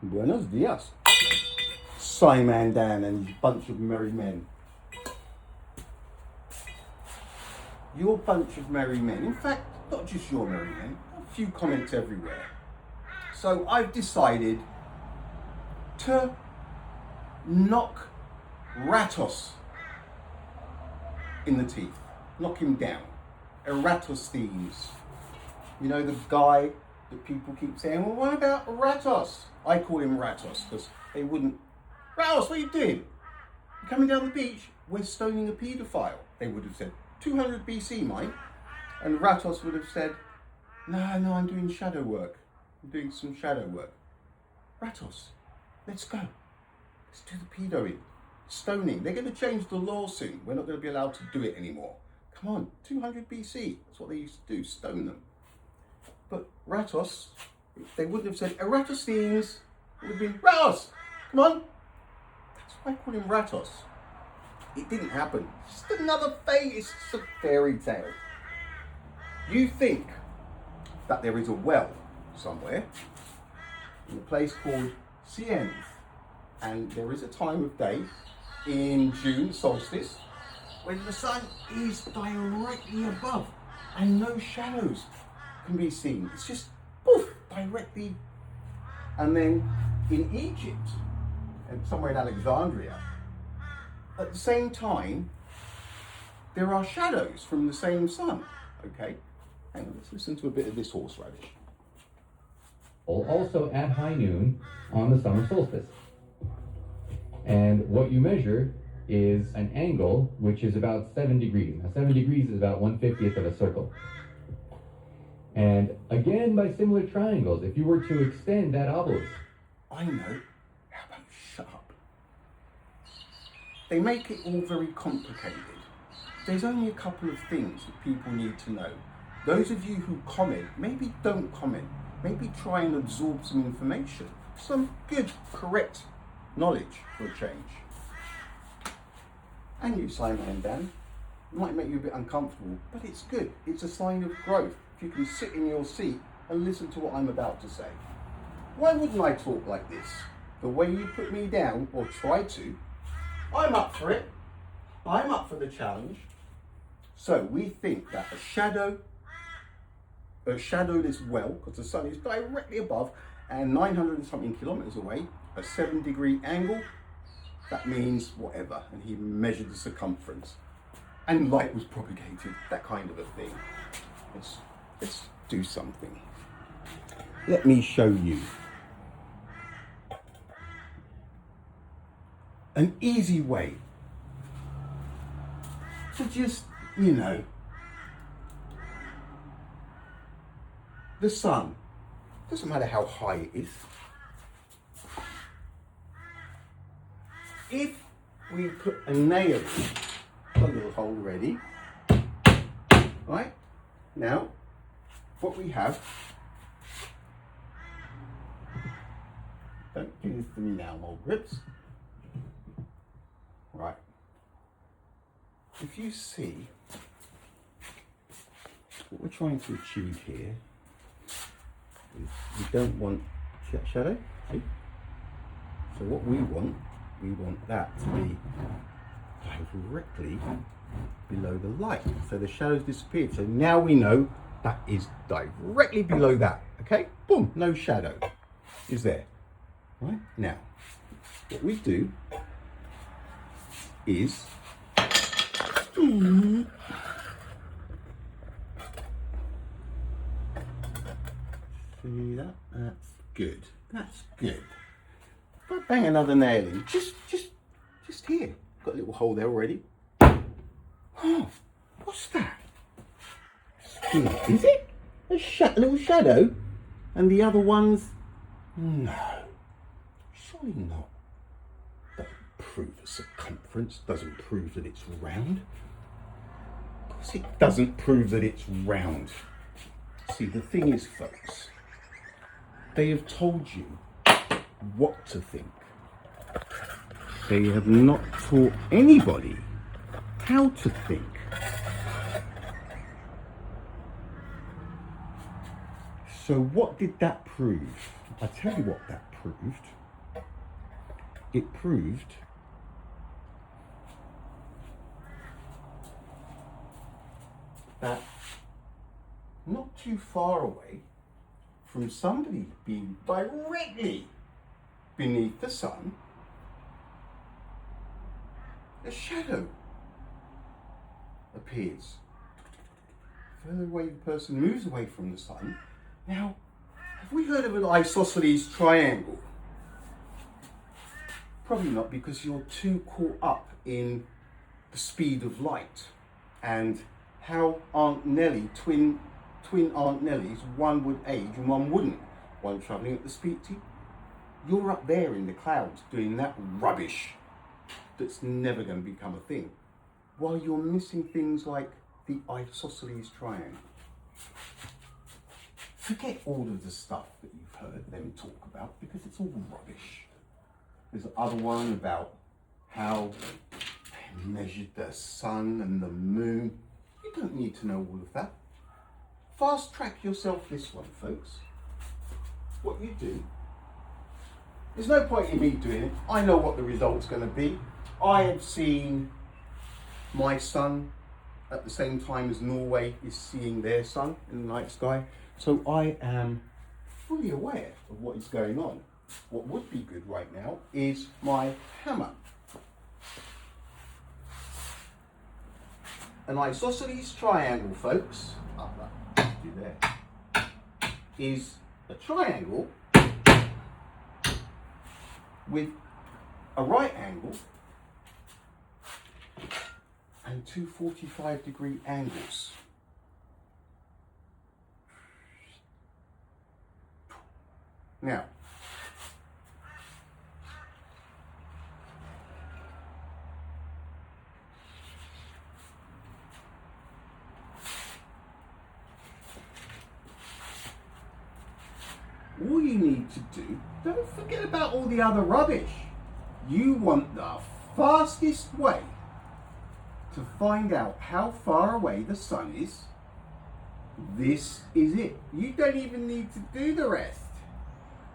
Buenos dias, Simon Dan and his bunch of merry men. Your bunch of merry men, in fact, not just your merry men, a few comments everywhere. So I've decided to knock Ratos in the teeth, knock him down. Eratosthenes. You know, the guy that people keep saying, well, what about Ratos? I call him Ratos because they wouldn't. Ratos, what are you doing? You're coming down the beach, we're stoning a paedophile. They would have said, 200 BC, mine. And Ratos would have said, no, I'm doing shadow work. I'm doing some shadow work. Ratos, let's go. Let's do the pedoing. Stoning. They're going to change the law soon. We're not going to be allowed to do it anymore. Come on, 200 BC. That's what they used to do, stone them. But Ratos, they wouldn't have said Eratosthenes. It would have been Ratos. Come on. That's why I call him Ratos. It didn't happen. It's just another it's just a fairy tale. You think that there is a well somewhere in a place called Siens, and there is a time of day in June solstice when the sun is directly above and no shadows can be seen. It's just poof, directly. And then in Egypt and somewhere in Alexandria, at the same time, there are shadows from the same sun. Okay, hang on, let's listen to a bit of this horseradish. Also at high noon on the summer solstice. And what you measure is an angle which is about 7 degrees. Now 7 degrees is about 1/50th of a circle. And again, by similar triangles, if you were to extend that obelisk. I know. How about shut up? They make it all very complicated. There's only a couple of things that people need to know. Those of you who comment, maybe don't comment. Maybe try and absorb some information. Some good, correct knowledge for a change. And you, Simon and Dan, it might make you a bit uncomfortable, but it's good. It's a sign of growth. If you can sit in your seat and listen to what I'm about to say. Why wouldn't I talk like this? The way you put me down, or try to, I'm up for it. I'm up for the challenge. So we think that a shadowless well, because the sun is directly above and 900 and something kilometers away, a 7-degree angle, that means whatever. And he measured the circumference. And light was propagated, that kind of a thing. Let's do something. Let me show you an easy way to just, the sun, doesn't matter how high it is. If we put a nail in, got a little hole ready, right? Now, what we have, don't do this to me now, old grips. Right. If you see what we're trying to achieve here is we don't want shadow. See? So what we want that to be directly below the light. So the shadows disappeared. So now we know that is directly below that. Okay? Boom, no shadow is there. Right? Now, what we do is see that? That's good. That's good. If I bang another nail in, just here. Got a little hole there already. Oh, what's that? Is it a little shadow? And the other ones? No, surely not. Doesn't prove a circumference. Doesn't prove that it's round. Of course, it doesn't prove that it's round. See, the thing is, folks, they have told you what to think. They have not taught anybody how to think. So what did that prove? I tell you what that proved. It proved that not too far away from somebody being directly beneath the sun, a shadow appears. Further away the person moves away from the sun. Now, have we heard of an isosceles triangle? Probably not, because you're too caught up in the speed of light and how Aunt Nellie, twin Aunt Nellies, one would age and one wouldn't, one travelling at the speed of. You're up there in the clouds doing that rubbish that's never going to become a thing, while you're missing things like the isosceles triangle. Forget all of the stuff that you've heard them talk about, because it's all rubbish. There's the other one about how they measured the sun and the moon. You don't need to know all of that. Fast track yourself this one, folks. What you do, there's no point in me doing it. I know what the result's going to be. I have seen my sun at the same time as Norway is seeing their sun in the night sky. So I am fully aware of what is going on. What would be good right now is my hammer. An isosceles triangle, folks, is a triangle with a right angle and two 45-degree angles. Now, all you need to do, don't forget about all the other rubbish. You want the fastest way to find out how far away the sun is. This is it. You don't even need to do the rest.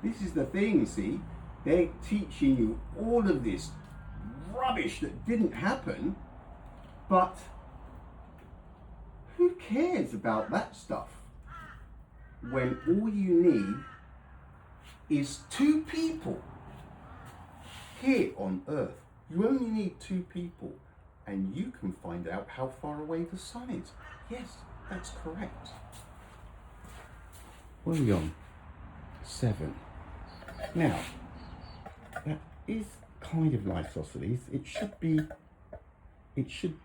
This is the thing, see? They're teaching you all of this rubbish that didn't happen, but who cares about that stuff when all you need is two people here on Earth. You only need two people and you can find out how far away the sun is. Yes, that's correct. Where are we on? 7. Now, that is kind of an isosceles. It should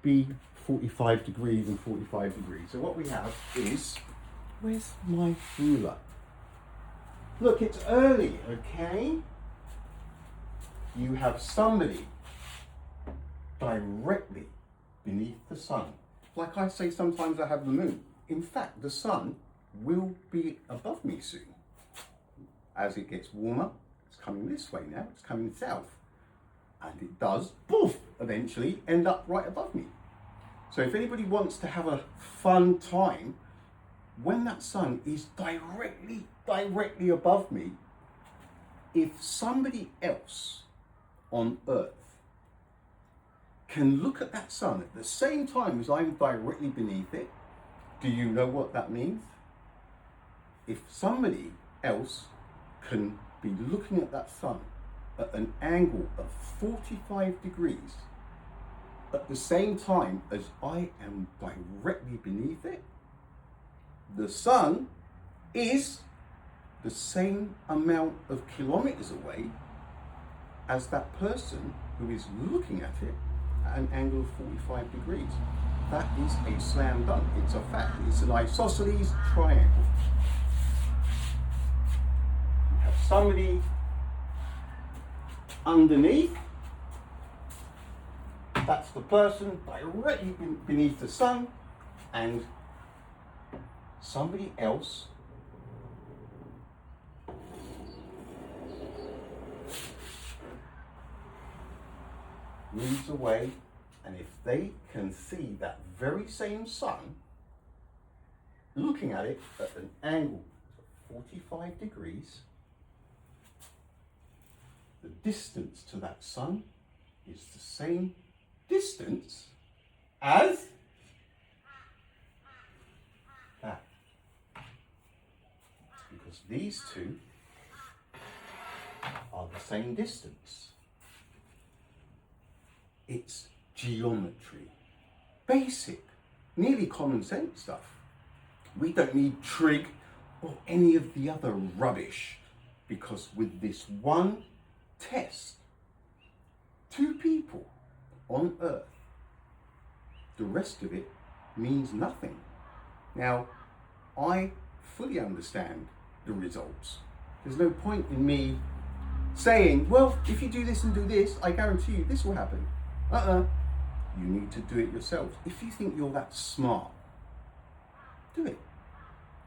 be 45 degrees and 45 degrees. So what we have is, where's my ruler? Look, it's early, okay? You have somebody directly beneath the sun. Like I say, sometimes I have the moon. In fact, the sun will be above me soon. As it gets warmer, it's coming this way now, it's coming south. And it does, poof, eventually end up right above me. So if anybody wants to have a fun time, when that sun is directly above me, if somebody else on Earth can look at that sun at the same time as I'm directly beneath it, do you know what that means? If somebody else can be looking at that sun at an angle of 45 degrees at the same time as I am directly beneath it, the sun is the same amount of kilometers away as that person who is looking at it at an angle of 45 degrees. That is a slam dunk. It's a fact. It's an isosceles triangle. You have somebody underneath. That's the person directly beneath the sun, and somebody else moves away, and if they can see that very same sun looking at it at an angle of 45 degrees, distance to that sun is the same distance as that. Because these two are the same distance. It's geometry. Basic, nearly common sense stuff. We don't need trig or any of the other rubbish, because with this one test, 2 people on Earth, the rest of it means nothing. Now, I fully understand the results. There's no point in me saying, well, if you do this and do this, I guarantee you this will happen. You need to do it yourself. If you think you're that smart, do it.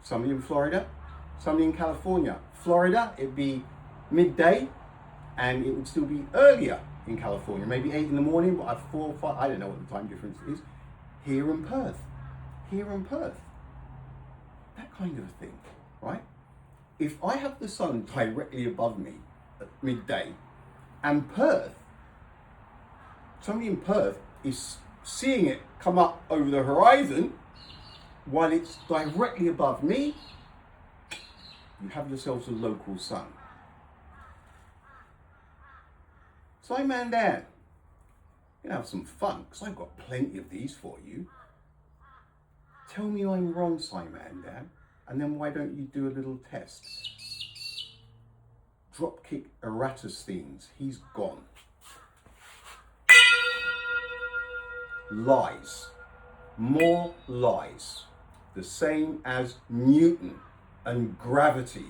Somebody in Florida, somebody in California. Florida, it'd be midday, and it would still be earlier in California, maybe 8 in the morning, but at 4 or 5, I don't know what the time difference is. Here in Perth, that kind of a thing, right? If I have the sun directly above me at midday, and Perth, somebody in Perth is seeing it come up over the horizon while it's directly above me, you have yourselves a local sun. Simon Dan, you can have some fun, because I've got plenty of these for you. Tell me I'm wrong, Simon Dan, and then why don't you do a little test? Dropkick Eratosthenes, he's gone. Lies, more lies, the same as Newton and gravity,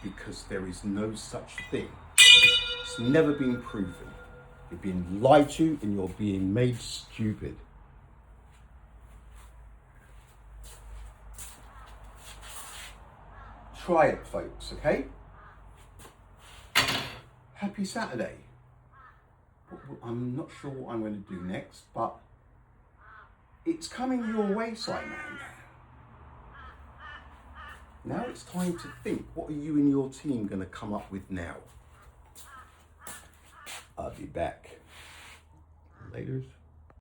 because there is no such thing. It's never been proven. You're being lied to and you're being made stupid. Try it, folks, okay? Happy Saturday. I'm not sure what I'm going to do next, but it's coming your way, Simon. Now it's time to think, what are you and your team going to come up with now? I'll be back. Laters.